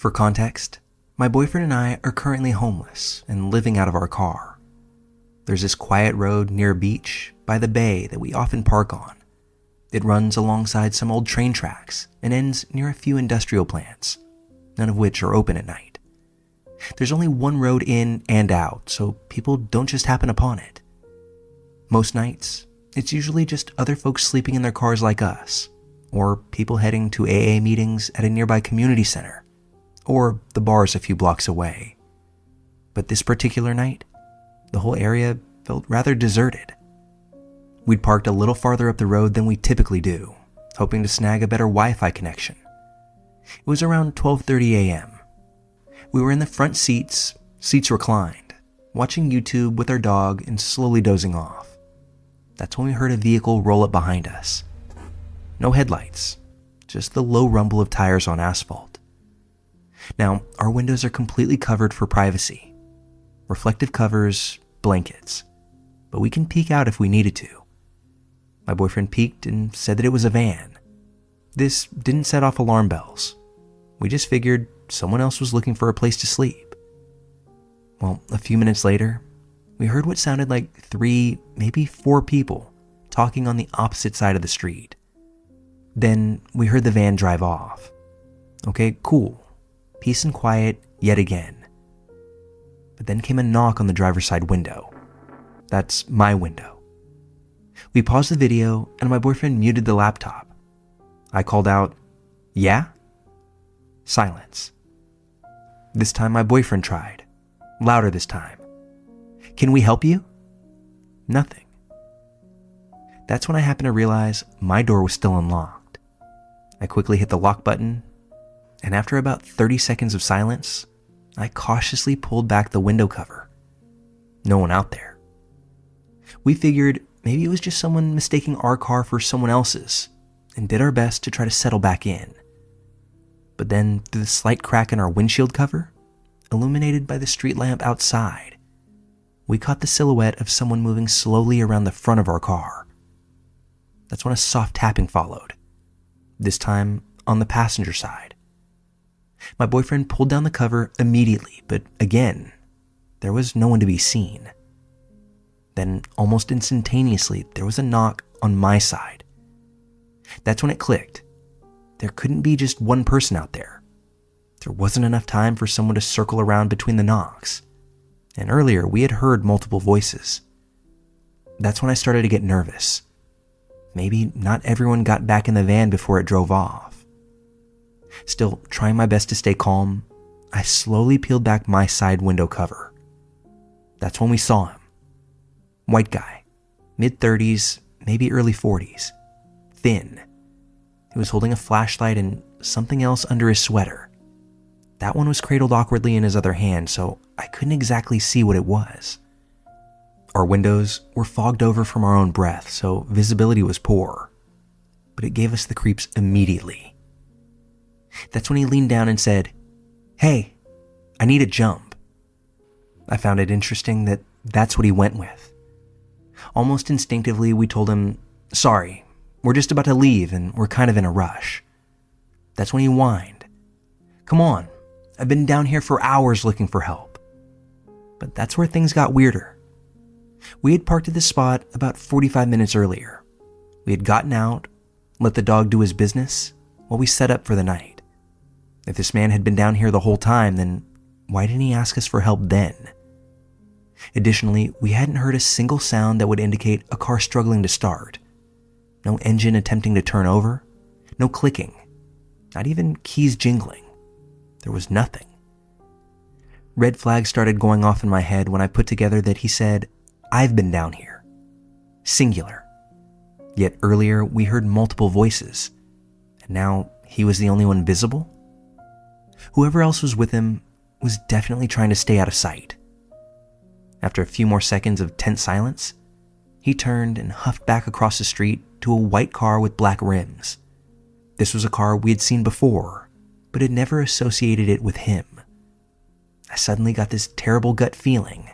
For context, my boyfriend and I are currently homeless and living out of our car. There's this quiet road near a beach by the bay that we often park on. It runs alongside some old train tracks and ends near a few industrial plants, none of which are open at night. There's only one road in and out, so people don't just happen upon it. Most nights, it's usually just other folks sleeping in their cars like us, or people heading to AA meetings at a nearby community center, or the bars a few blocks away. But this particular night, the whole area felt rather deserted. We'd parked a little farther up the road than we typically do, hoping to snag a better Wi-Fi connection. It was around 12:30 a.m. We were in the front seats reclined, watching YouTube with our dog and slowly dozing off. That's when we heard a vehicle roll up behind us. No headlights, just the low rumble of tires on asphalt. Now, our windows are completely covered for privacy. Reflective covers, blankets. But we can peek out if we needed to. My boyfriend peeked and said that it was a van. This didn't set off alarm bells. We just figured someone else was looking for a place to sleep. Well, a few minutes later, we heard what sounded like 3, maybe 4 people talking on the opposite side of the street. Then we heard the van drive off. Okay, cool. Peace and quiet yet again. But then came a knock on the driver's side window. That's my window. We paused the video and my boyfriend muted the laptop. I called out, "Yeah?" Silence. This time my boyfriend tried. Louder this time. "Can we help you?" Nothing. That's when I happened to realize my door was still unlocked. I quickly hit the lock button, and after about 30 seconds of silence, I cautiously pulled back the window cover. No one out there. We figured maybe it was just someone mistaking our car for someone else's, and did our best to try to settle back in. But then, through the slight crack in our windshield cover, illuminated by the street lamp outside, we caught the silhouette of someone moving slowly around the front of our car. That's when a soft tapping followed, this time on the passenger side. My boyfriend pulled down the cover immediately, but again, there was no one to be seen. Then, almost instantaneously, there was a knock on my side. That's when it clicked. There couldn't be just one person out there. There wasn't enough time for someone to circle around between the knocks. And earlier, we had heard multiple voices. That's when I started to get nervous. Maybe not everyone got back in the van before it drove off. Still, trying my best to stay calm, I slowly peeled back my side window cover. That's when we saw him. White guy, mid-30s, maybe early 40s, thin. He was holding a flashlight and something else under his sweater. That one was cradled awkwardly in his other hand, so I couldn't exactly see what it was. Our windows were fogged over from our own breath, so visibility was poor. But it gave us the creeps immediately. That's when he leaned down and said, "Hey, I need a jump." I found it interesting that that's what he went with. Almost instinctively, we told him, "Sorry, we're just about to leave and we're kind of in a rush." That's when he whined, "Come on, I've been down here for hours looking for help." But that's where things got weirder. We had parked at this spot about 45 minutes earlier. We had gotten out, let the dog do his business, while we set up for the night. If this man had been down here the whole time, then why didn't he ask us for help then? Additionally, we hadn't heard a single sound that would indicate a car struggling to start. No engine attempting to turn over, no clicking, not even keys jingling. There was nothing. Red flags started going off in my head when I put together that he said, "I've been down here." Singular. Yet earlier we heard multiple voices, and now he was the only one visible? Whoever else was with him was definitely trying to stay out of sight. After a few more seconds of tense silence, he turned and huffed back across the street to a white car with black rims. This was a car we had seen before, but had never associated it with him. I suddenly got this terrible gut feeling.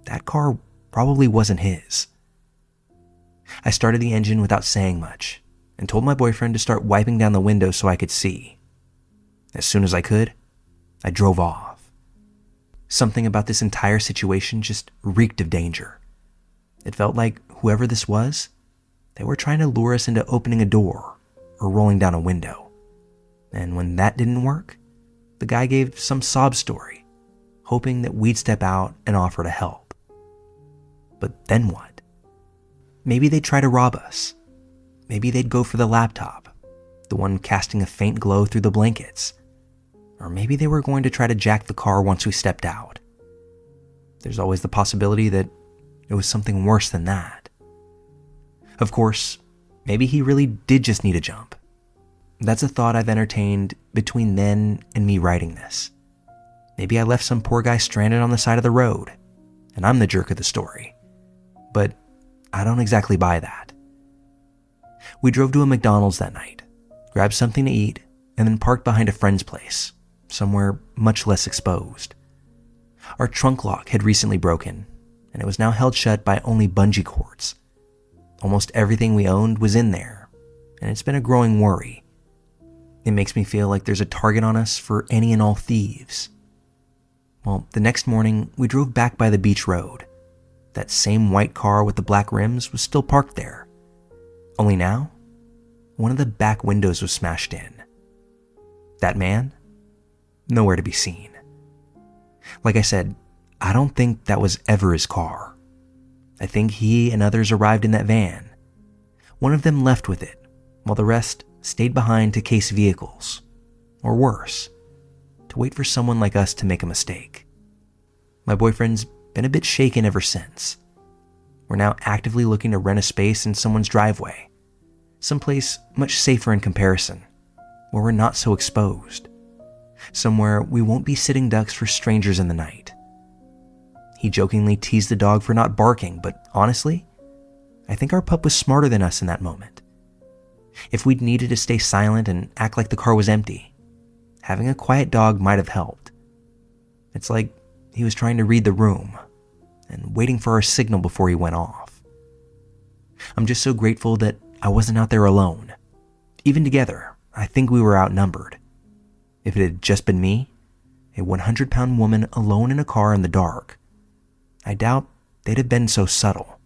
That car probably wasn't his. I started the engine without saying much and told my boyfriend to start wiping down the window so I could see. As soon as I could, I drove off. Something about this entire situation just reeked of danger. It felt like whoever this was, they were trying to lure us into opening a door or rolling down a window. And when that didn't work, the guy gave some sob story, hoping that we'd step out and offer to help. But then what? Maybe they'd try to rob us. Maybe they'd go for the laptop, the one casting a faint glow through the blankets. Or maybe they were going to try to jack the car once we stepped out. There's always the possibility that it was something worse than that. Of course, maybe he really did just need a jump. That's a thought I've entertained between then and me writing this. Maybe I left some poor guy stranded on the side of the road, and I'm the jerk of the story. But I don't exactly buy that. We drove to a McDonald's that night, grabbed something to eat, and then parked behind a friend's place, somewhere much less exposed. Our trunk lock had recently broken, and it was now held shut by only bungee cords. Almost everything we owned was in there, and it's been a growing worry. It makes me feel like there's a target on us for any and all thieves. Well, the next morning, we drove back by the beach road. That same white car with the black rims was still parked there. Only now, one of the back windows was smashed in. That man? Nowhere to be seen. Like I said, I don't think that was ever his car. I think he and others arrived in that van. One of them left with it, while the rest stayed behind to case vehicles, or worse, to wait for someone like us to make a mistake. My boyfriend's been a bit shaken ever since. We're now actively looking to rent a space in someone's driveway, someplace much safer in comparison, where we're not so exposed, somewhere we won't be sitting ducks for strangers in the night. He jokingly teased the dog for not barking, but honestly, I think our pup was smarter than us in that moment. If we'd needed to stay silent and act like the car was empty, having a quiet dog might have helped. It's like he was trying to read the room and waiting for our signal before he went off. I'm just so grateful that I wasn't out there alone. Even together, I think we were outnumbered. If it had just been me, a 100-pound woman alone in a car in the dark, I doubt they'd have been so subtle.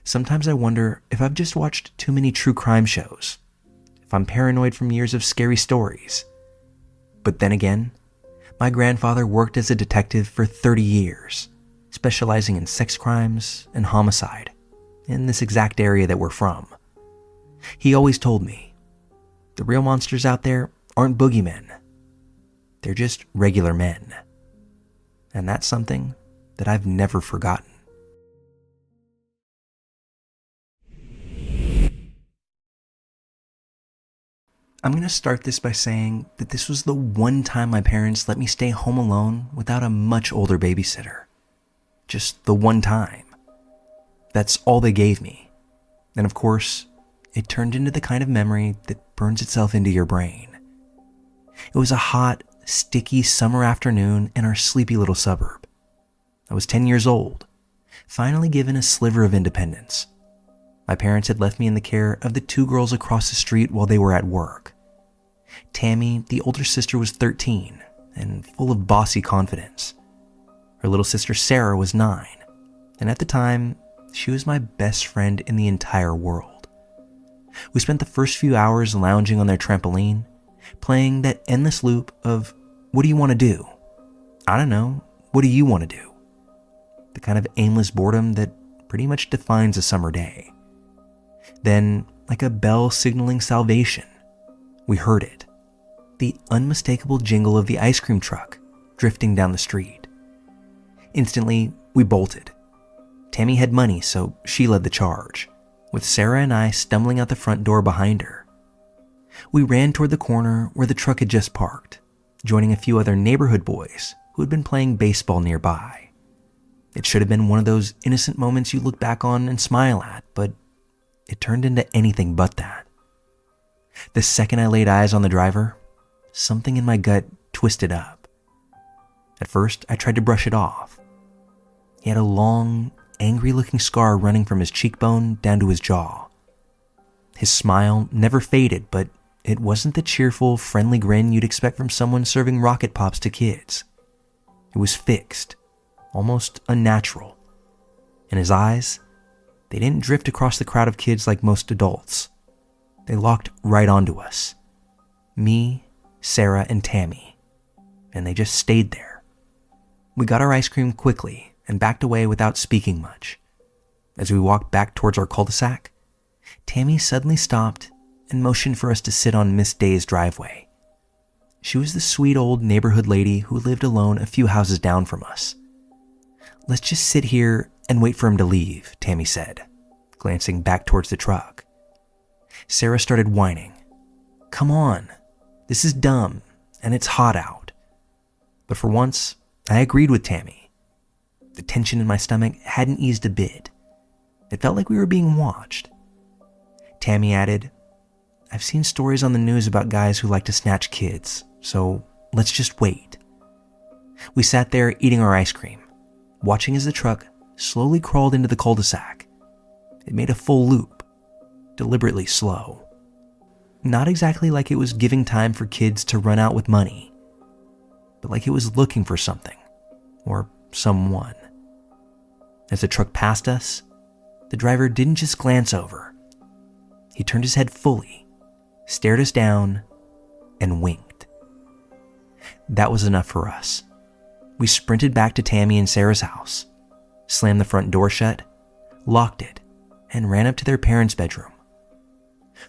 Sometimes I wonder if I've just watched too many true crime shows, if I'm paranoid from years of scary stories. But then again, my grandfather worked as a detective for 30 years, specializing in sex crimes and homicide in this exact area that we're from. He always told me, the real monsters out there aren't boogeymen. They're just regular men. And that's something that I've never forgotten. I'm going to start this by saying that this was the one time my parents let me stay home alone without a much older babysitter. Just the one time. That's all they gave me. And of course, it turned into the kind of memory that burns itself into your brain. It was a hot, sticky summer afternoon in our sleepy little suburb. I was 10 years old, finally given a sliver of independence. My parents had left me in the care of the two girls across the street while they were at work. Tammy, the older sister, was 13 and full of bossy confidence. Her little sister Sarah was 9, and at the time, she was my best friend in the entire world. We spent the first few hours lounging on their trampoline, playing that endless loop of, what do you want to do? I don't know, what do you want to do? The kind of aimless boredom that pretty much defines a summer day. Then, like a bell signaling salvation, we heard it. The unmistakable jingle of the ice cream truck drifting down the street. Instantly, we bolted. Tammy had money, so she led the charge, with Sarah and I stumbling out the front door behind her. We ran toward the corner where the truck had just parked, joining a few other neighborhood boys who had been playing baseball nearby. It should have been one of those innocent moments you look back on and smile at, but it turned into anything but that. The second I laid eyes on the driver, something in my gut twisted up. At first, I tried to brush it off. He had a long, angry-looking scar running from his cheekbone down to his jaw. His smile never faded, but it wasn't the cheerful, friendly grin you'd expect from someone serving rocket pops to kids. It was fixed, almost unnatural. And his eyes, they didn't drift across the crowd of kids like most adults. They locked right onto us. Me, Sarah, and Tammy. And they just stayed there. We got our ice cream quickly and backed away without speaking much. As we walked back towards our cul-de-sac, Tammy suddenly stopped and motioned for us to sit on Miss Day's driveway. She was the sweet old neighborhood lady who lived alone a few houses down from us. "Let's just sit here and wait for him to leave," Tammy said, glancing back towards the truck. Sarah started whining. "Come on, this is dumb, and it's hot out." But for once, I agreed with Tammy. The tension in my stomach hadn't eased a bit. It felt like we were being watched. Tammy added, "I've seen stories on the news about guys who like to snatch kids, so let's just wait." We sat there eating our ice cream, watching as the truck slowly crawled into the cul-de-sac. It made a full loop, deliberately slow. Not exactly like it was giving time for kids to run out with money, but like it was looking for something, or someone. As the truck passed us, the driver didn't just glance over. He turned his head fully, stared us down, and winked. That was enough for us. We sprinted back to Tammy and Sarah's house, slammed the front door shut, locked it, and ran up to their parents' bedroom.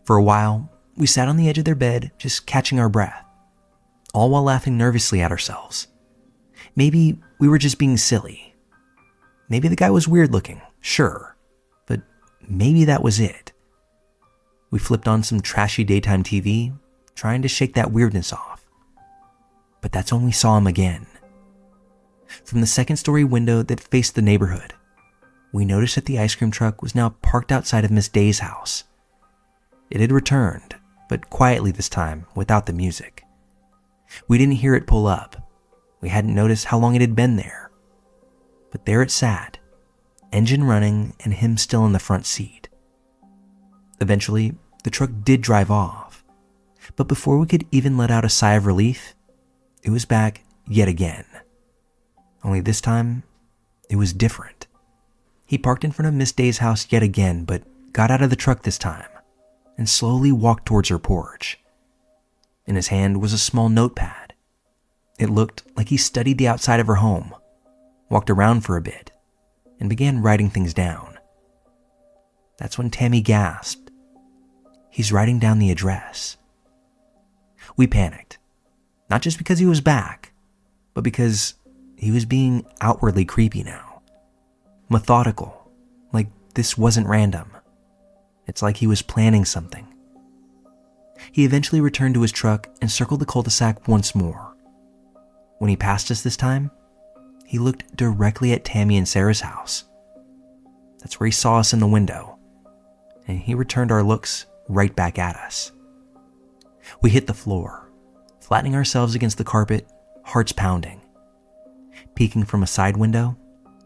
For a while, we sat on the edge of their bed, just catching our breath, all while laughing nervously at ourselves. Maybe we were just being silly. Maybe the guy was weird looking, sure, but maybe that was it. We flipped on some trashy daytime TV, trying to shake that weirdness off. But that's when we saw him again. From the second-story window that faced the neighborhood, we noticed that the ice cream truck was now parked outside of Miss Day's house. It had returned, but quietly this time, without the music. We didn't hear it pull up. We hadn't noticed how long it had been there. But there it sat, engine running and him still in the front seat. Eventually, the truck did drive off, but before we could even let out a sigh of relief, it was back yet again. Only this time, it was different. He parked in front of Miss Day's house yet again, but got out of the truck this time and slowly walked towards her porch. In his hand was a small notepad. It looked like he studied the outside of her home, walked around for a bit, and began writing things down. That's when Tammy gasped. "He's writing down the address." We panicked, not just because he was back, but because he was being outwardly creepy now. Methodical, like this wasn't random. It's like he was planning something. He eventually returned to his truck and circled the cul-de-sac once more. When he passed us this time, he looked directly at Tammy and Sarah's house. That's where he saw us in the window, and he returned our looks right back at us. We hit the floor, flattening ourselves against the carpet, hearts pounding. Peeking from a side window,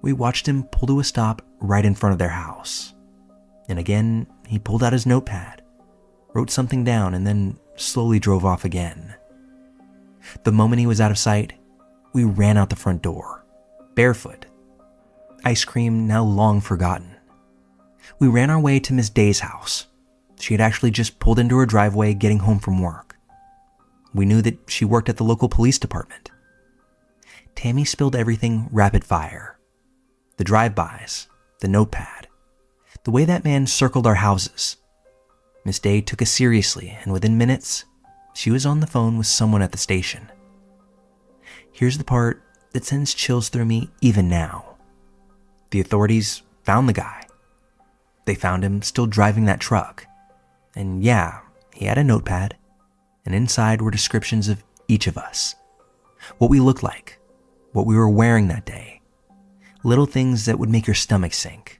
we watched him pull to a stop right in front of their house. And again, he pulled out his notepad, wrote something down, and then slowly drove off again. The moment he was out of sight, we ran out the front door, barefoot. Ice cream now long forgotten. We ran our way to Miss Day's house. She had actually just pulled into her driveway getting home from work. We knew that she worked at the local police department. Tammy spilled everything rapid fire. The drive-bys, the notepad, the way that man circled our houses. Miss Day took us seriously, and within minutes, she was on the phone with someone at the station. Here's the part that sends chills through me even now. The authorities found the guy. They found him still driving that truck. And yeah, he had a notepad, and inside were descriptions of each of us. What we looked like, what we were wearing that day. Little things that would make your stomach sink.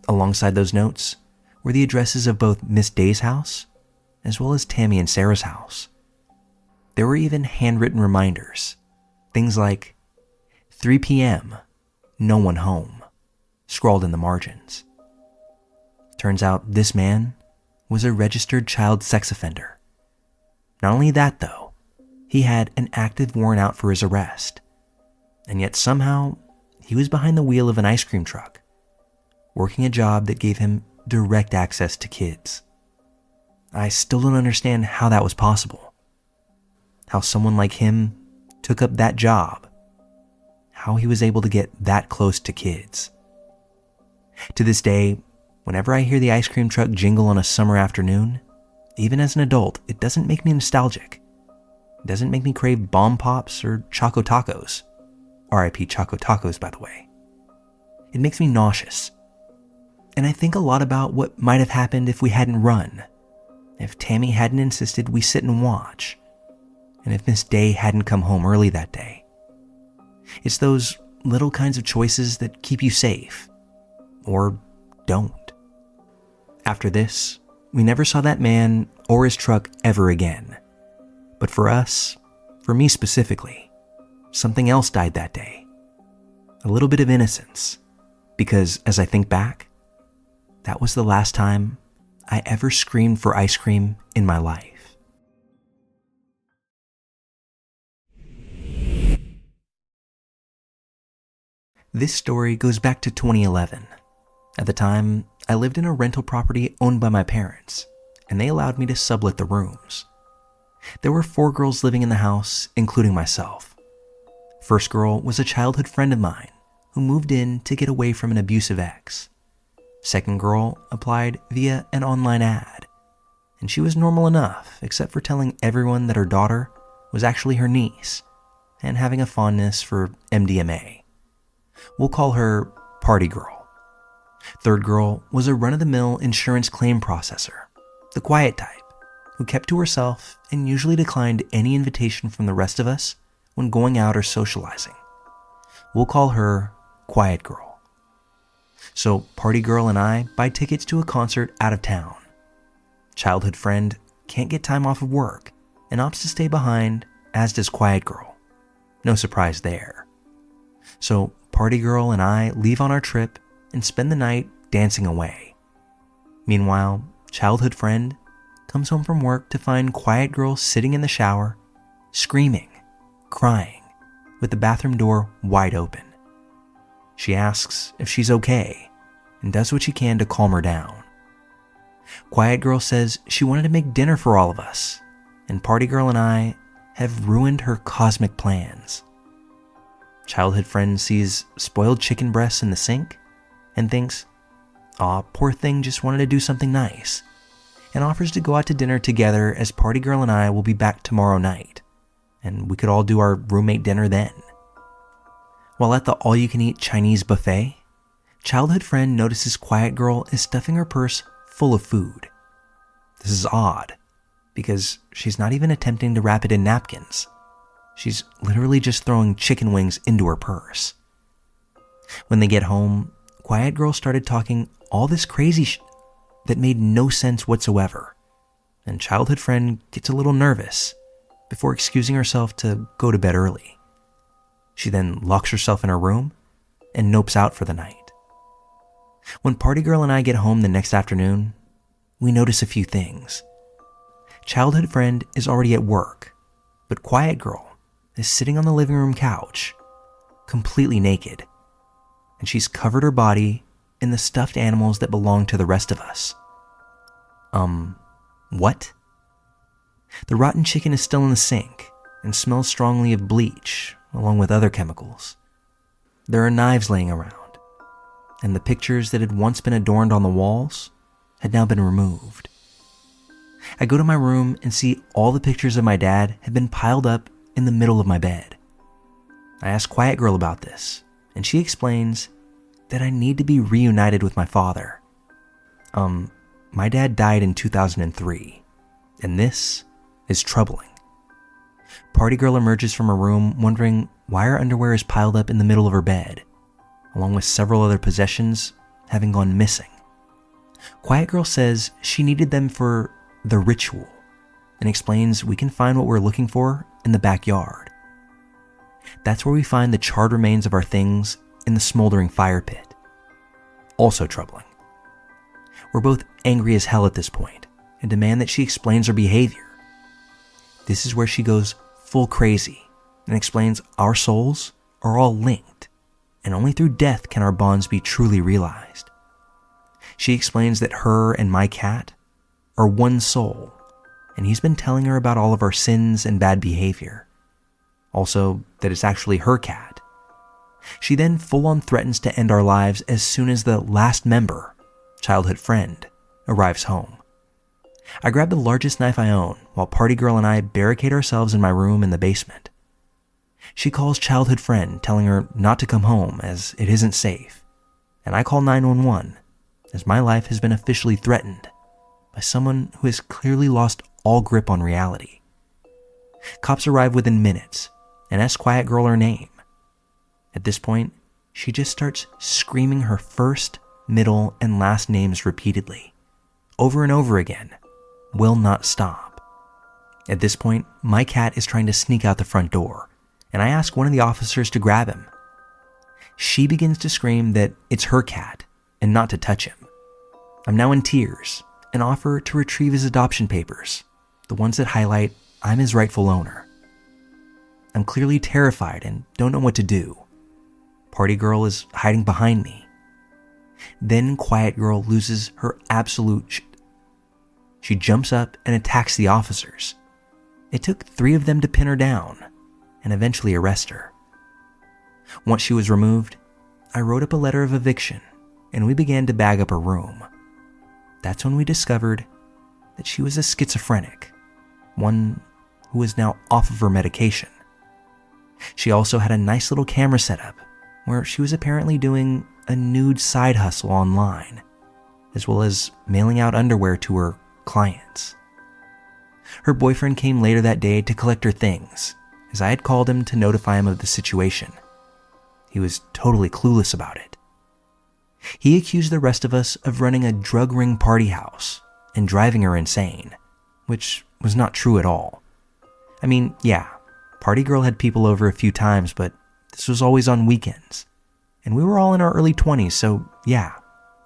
Alongside those notes were the addresses of both Miss Day's house as well as Tammy and Sarah's house. There were even handwritten reminders. Things like 3 p.m., no one home, scrawled in the margins. Turns out this man was a registered child sex offender, Not only that though, he had an active warrant out for his arrest. And yet somehow, he was behind the wheel of an ice cream truck, working a job that gave him direct access to kids. I still don't understand how that was possible. How someone like him took up that job. How he was able to get that close to kids. To this day, whenever I hear the ice cream truck jingle on a summer afternoon, even as an adult, it doesn't make me nostalgic. It doesn't make me crave bomb pops or Choco Tacos. R.I.P. Choco Tacos, by the way. It makes me nauseous. And I think a lot about what might have happened if we hadn't run. If Tammy hadn't insisted we sit and watch. And if Miss Day hadn't come home early that day. It's those little kinds of choices that keep you safe. Or don't. After this, we never saw that man or his truck ever again. But for us, for me specifically, something else died that day. A little bit of innocence. Because as I think back, that was the last time I ever screamed for ice cream in my life. This story goes back to 2011. At the time, I lived in a rental property owned by my parents, and they allowed me to sublet the rooms. There were 4 girls living in the house, including myself. First girl was a childhood friend of mine who moved in to get away from an abusive ex. Second girl applied via an online ad, and she was normal enough except for telling everyone that her daughter was actually her niece and having a fondness for MDMA. We'll call her Party Girl. Third girl was a run-of-the-mill insurance claim processor, the quiet type, who kept to herself and usually declined any invitation from the rest of us when going out or socializing. We'll call her Quiet Girl. So Party Girl and I buy tickets to a concert out of town. Childhood friend can't get time off of work and opts to stay behind, as does Quiet Girl. No surprise there. So Party Girl and I leave on our trip and spend the night dancing away. Meanwhile, childhood friend comes home from work to find Quiet Girl sitting in the shower, screaming, crying, with the bathroom door wide open. She asks if she's okay and does what she can to calm her down. Quiet Girl says she wanted to make dinner for all of us, and Party Girl and I have ruined her cosmic plans. Childhood friend sees spoiled chicken breasts in the sink and thinks, "Aw, poor thing just wanted to do something nice," and offers to go out to dinner together as Party Girl and I will be back tomorrow night, and we could all do our roommate dinner then. While at the all-you-can-eat Chinese buffet, childhood friend notices Quiet Girl is stuffing her purse full of food. This is odd, because she's not even attempting to wrap it in napkins. She's literally just throwing chicken wings into her purse. When they get home, Quiet Girl started talking all this crazy that made no sense whatsoever, and childhood friend gets a little nervous before excusing herself to go to bed early. She then locks herself in her room and nopes out for the night. When Party Girl and I get home the next afternoon, we notice a few things. Childhood friend is already at work, but Quiet Girl is sitting on the living room couch, completely naked, and she's covered her body in the stuffed animals that belong to the rest of us. What? The rotten chicken is still in the sink and smells strongly of bleach, along with other chemicals. There are knives laying around, and the pictures that had once been adorned on the walls had now been removed. I go to my room and see all the pictures of my dad have been piled up in the middle of my bed. I ask Quiet Girl about this, and she explains that I need to be reunited with my father. My dad died in 2003, and this is troubling. Party Girl emerges from her room wondering why her underwear is piled up in the middle of her bed, along with several other possessions having gone missing. Quiet Girl says she needed them for the ritual and explains we can find what we're looking for in the backyard. That's where we find the charred remains of our things in the smoldering fire pit. Also troubling. We're both angry as hell at this point and demand that she explains her behavior. This is where she goes full crazy and explains our souls are all linked, and only through death can our bonds be truly realized. She explains that her and my cat are one soul, and he's been telling her about all of our sins and bad behavior. Also, that it's actually her cat. She then full-on threatens to end our lives as soon as the last member, childhood friend, arrives home. I grab the largest knife I own while Party Girl and I barricade ourselves in my room in the basement. She calls childhood friend, telling her not to come home as it isn't safe, and I call 911 as my life has been officially threatened by someone who has clearly lost all grip on reality. Cops arrive within minutes and ask Quiet Girl her name. At this point, she just starts screaming her first, middle, and last names repeatedly, over and over again, will not stop. At this point, my cat is trying to sneak out the front door, and I ask one of the officers to grab him. She begins to scream that it's her cat and not to touch him. I'm now in tears and offer to retrieve his adoption papers, the ones that highlight I'm his rightful owner. I'm clearly terrified and don't know what to do. Party Girl is hiding behind me. Then Quiet Girl loses her absolute shit. She jumps up and attacks the officers. It took 3 of them to pin her down and eventually arrest her. Once she was removed, I wrote up a letter of eviction and we began to bag up her room. That's when we discovered that she was a schizophrenic, one who was now off of her medication. She also had a nice little camera setup where she was apparently doing a nude side hustle online, as well as mailing out underwear to her clients. Her boyfriend came later that day to collect her things, as I had called him to notify him of the situation. He was totally clueless about it. He accused the rest of us of running a drug ring party house and driving her insane, which was not true at all. I mean, yeah, Party Girl had people over a few times, but this was always on weekends. And we were all in our early 20s, so yeah,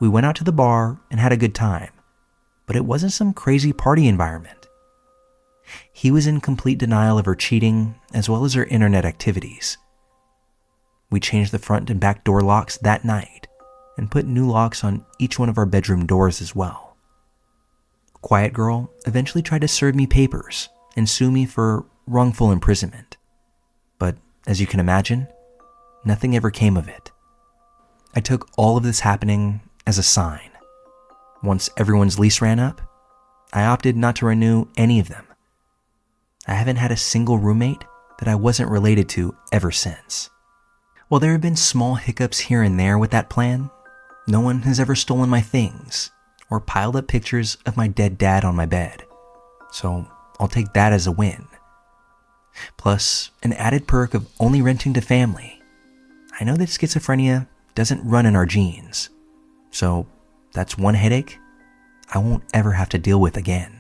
we went out to the bar and had a good time. But it wasn't some crazy party environment. He was in complete denial of her cheating, as well as her internet activities. We changed the front and back door locks that night, and put new locks on each one of our bedroom doors as well. Quiet Girl eventually tried to serve me papers and sue me for wrongful imprisonment. But as you can imagine, nothing ever came of it. I took all of this happening as a sign. Once everyone's lease ran up, I opted not to renew any of them. I haven't had a single roommate that I wasn't related to ever since. While there have been small hiccups here and there with that plan, no one has ever stolen my things or piled up pictures of my dead dad on my bed. So I'll take that as a win. Plus, an added perk of only renting to family. I know that schizophrenia doesn't run in our genes, so that's one headache I won't ever have to deal with again.